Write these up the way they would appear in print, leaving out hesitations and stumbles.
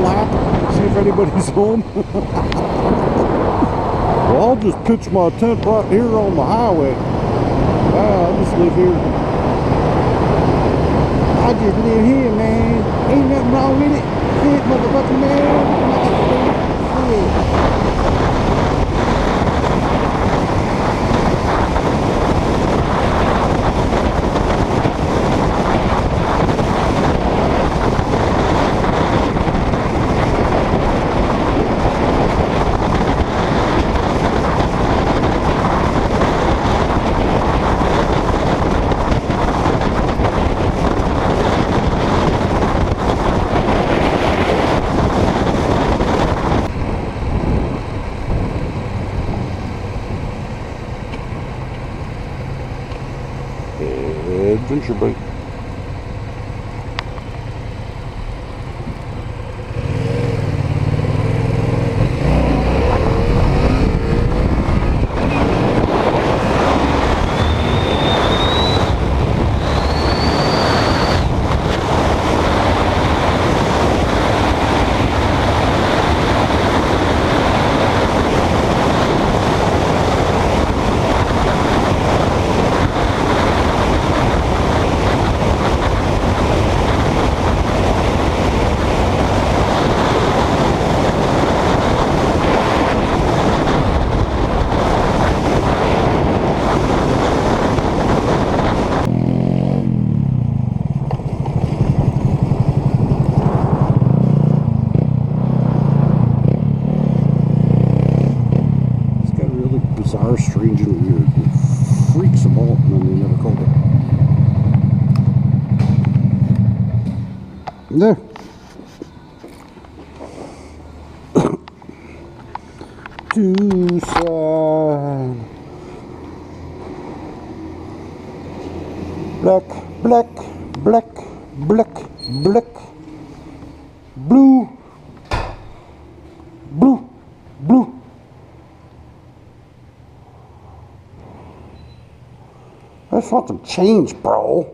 flap, see if anybody's home. Well, I'll just pitch my tent right here on the highway. I'll just live here. I just live here, man. Ain't nothing wrong with it. Shit, motherfucking man. Adventure bike. Bizarre, strange, and weird. It freaks them out, and then they never called it. There. Tucson. Black, black, black, black, black. Blue. Blue. Blue. I just want some change, bro.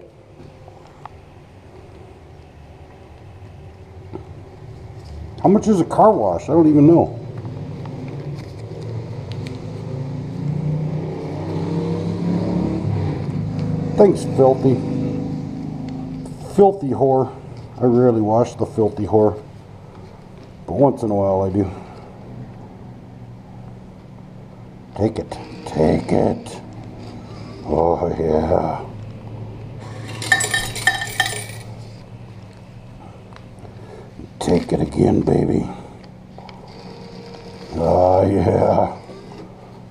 How much is a car wash? I don't even know. Thanks, filthy. Filthy whore. I rarely wash the filthy whore. But once in a while I do. Take it. Take it. Oh, yeah. Take it again, baby. Oh, yeah.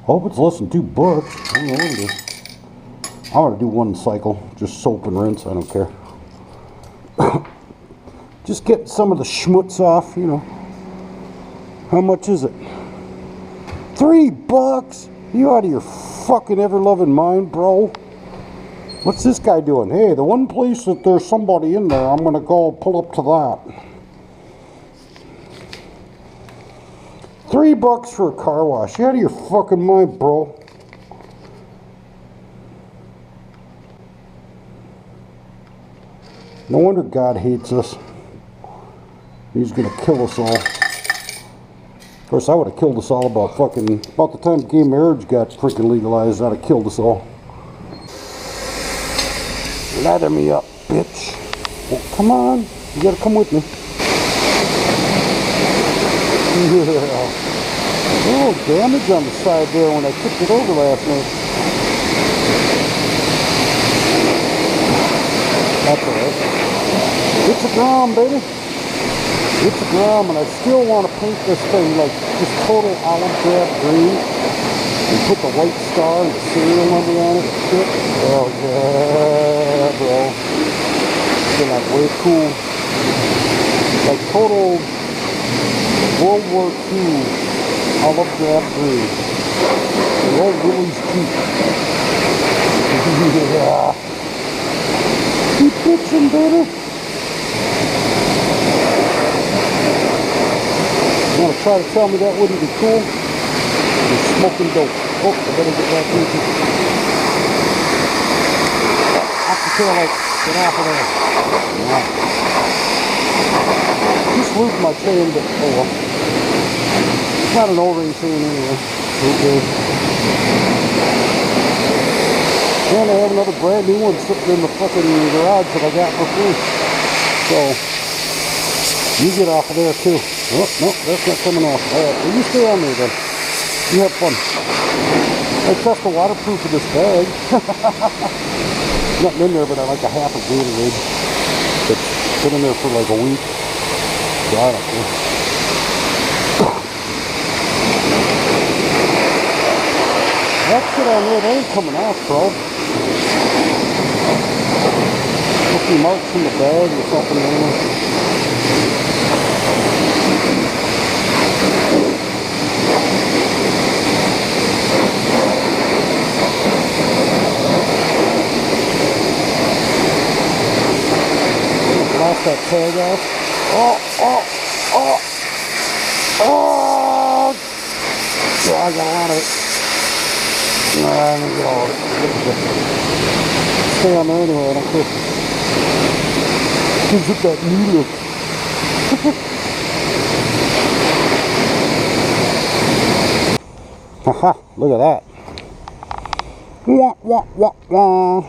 Hope it's less than $2. I don't know what it is. I want to do one cycle. Just soap and rinse. I don't care. Just get some of the schmutz off, you know. How much is it? $3? You out of your fucking ever-loving mind, bro? What's this guy doing? Hey, the one place that there's somebody in there, I'm gonna go pull up to that. $3 for a car wash. You out of your fucking mind, bro? No wonder God hates us. He's gonna kill us all. Of course, I would have killed us all about the time gay marriage got freaking legalized. I'd have killed us all. Ladder me up, bitch. Well, come on. You gotta come with me. Yeah. Oh, damage on the side there when I tipped it over last night. That's alright. It's a Grom, baby. It's a Grom, and I still want to paint this thing like just total olive drab green and put the white star and the serial number on it and shit. Oh yeah, bro. It's like way cool. Like total World War II olive drab green. The old Willie's Jeep. Yeah. Keep bitching, baby. You want to try to tell me that wouldn't be cool? You're smoking dope. Oh, I better get back into it. Off the tail light. Get off of there. Yeah. Just lose my chain, but oh well. It's not an O-ring chain anyway. Okay. And I have another brand new one sitting in the fucking garage that I got for free. So, you get off of there too. Oh, no, that's not coming off. Alright, well, you stay on there then. You have fun. I test the waterproof of this bag. Nothing in there, but I like a half a Gatorade. It's been in there for like a week. So I don't care. That shit on there, that ain't coming off, bro. A few marks in the bag or something in there. Lost that tag off. Oh! Yeah, I got a lot of it. Let me get all of it. Stay on there anyway, I don't care. Gives it that new look. Haha, look at that. Wah, wah, wah, wah.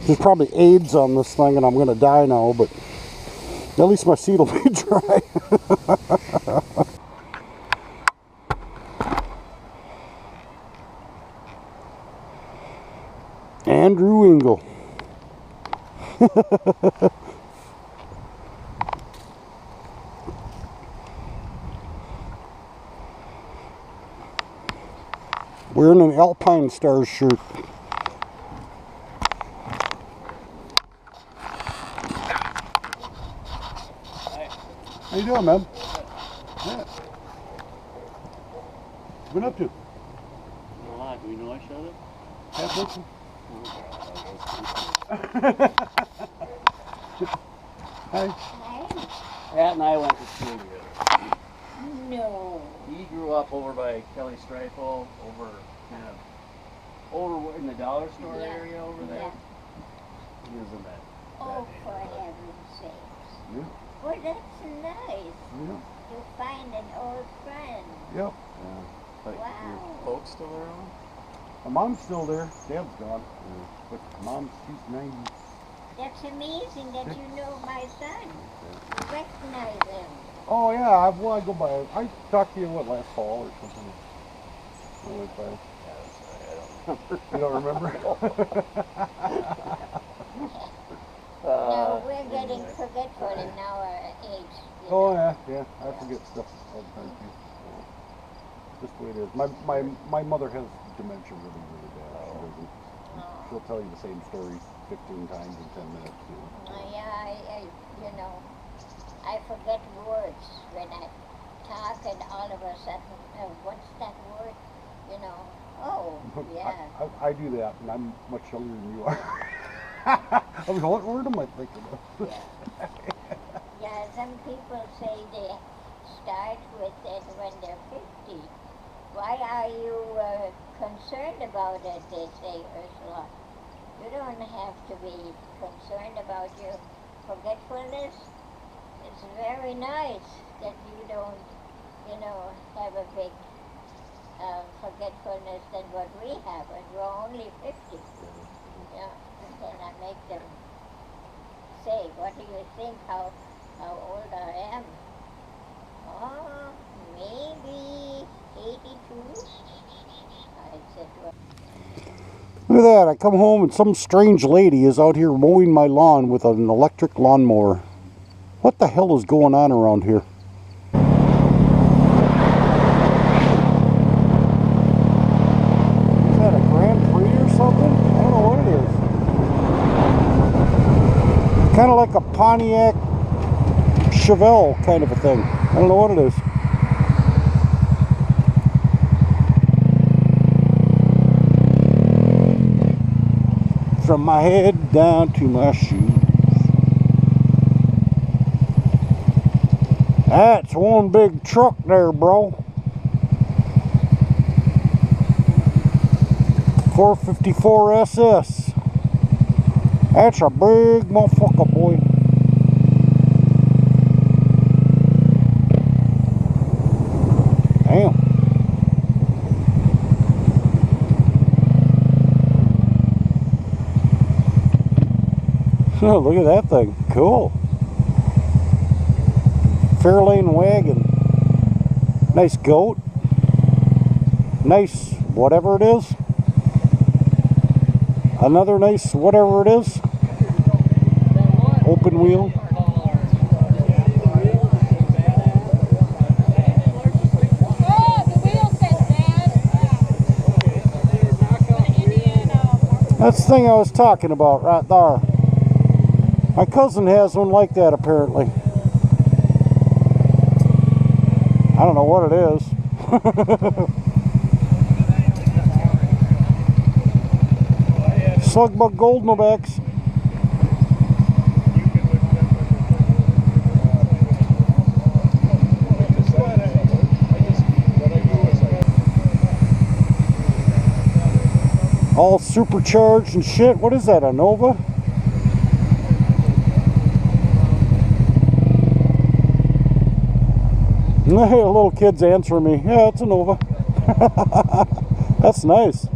There's probably AIDS on this thing and I'm going to die now, but at least my seat will be dry. Andrew Engel. Wearing an Alpine Stars shirt. How you doing, man? Yeah. What been up to? A lot. Do we know each other? Half listen. Hi. Pat and I went to school together. No. He grew up over by Kelly Streifel, over in the dollar store area over there. Yeah. He was in that. Oh, for heaven's sakes. Yeah. Well, that's nice. Yeah. You find an old friend. Yep. But Wow. your folks still around? My mom's still there. Dad's gone. But Mom's, she's 90. That's amazing that you know my son. You recognize him. Oh yeah, I go by. I talked to you last fall or something. I went by. You don't remember? No, we're getting forgetful in our age. Oh yeah. I forget stuff all the time too. Just the way it is. My mother has dementia really, really bad. She doesn't. She'll tell you the same story 15 times in 10 minutes. I forget words when I talk, and all of a sudden, what's that word? Oh, yeah. I do that, and I'm much younger than you are. I mean, what word am I thinking of? Yeah, some people say they start with it when they're 50. Why are you concerned about it, they say, Ursula. You don't have to be concerned about your forgetfulness. It's very nice that you don't, have a big forgetfulness than what we have, and we're only 50. Yeah, and then I make them say, what do you think, how old I am? Oh, maybe 82. I said, well, Look at that, I come home and some strange lady is out here mowing my lawn with an electric lawnmower. What the hell is going on around here? Is that a Grand Prix or something? I don't know what it is. Kind of like a Pontiac Chevelle kind of a thing. I don't know what it is. From my head down to my shoes. That's one big truck there, bro. 454 SS. That's a big motherfucker, boy. Oh, look at that thing. Cool. Fairlane wagon. Nice goat. Nice whatever it is. Another nice whatever it is. Open wheel. That's the thing I was talking about right there. My cousin has one like that apparently. I don't know what it is. Slugbug Gold Novaks. All supercharged and shit. What is that, a Nova? Hey, a little kid's answering me. Yeah, it's a Nova. That's nice.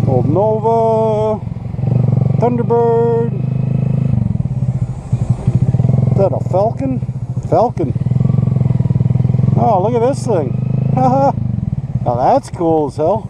Old Nova, Thunderbird. Is that a Falcon? Falcon. Oh, look at this thing. Haha. Now that's cool as hell.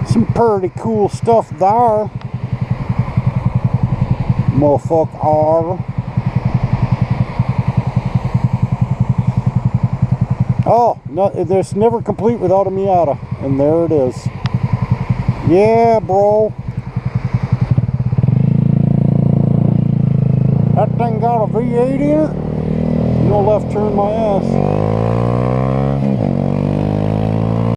Some pretty cool stuff there. Motherfucker. Oh, no, it's never complete without a Miata. And there it is. Yeah, bro. That thing got a V8 in it? No left turn my ass.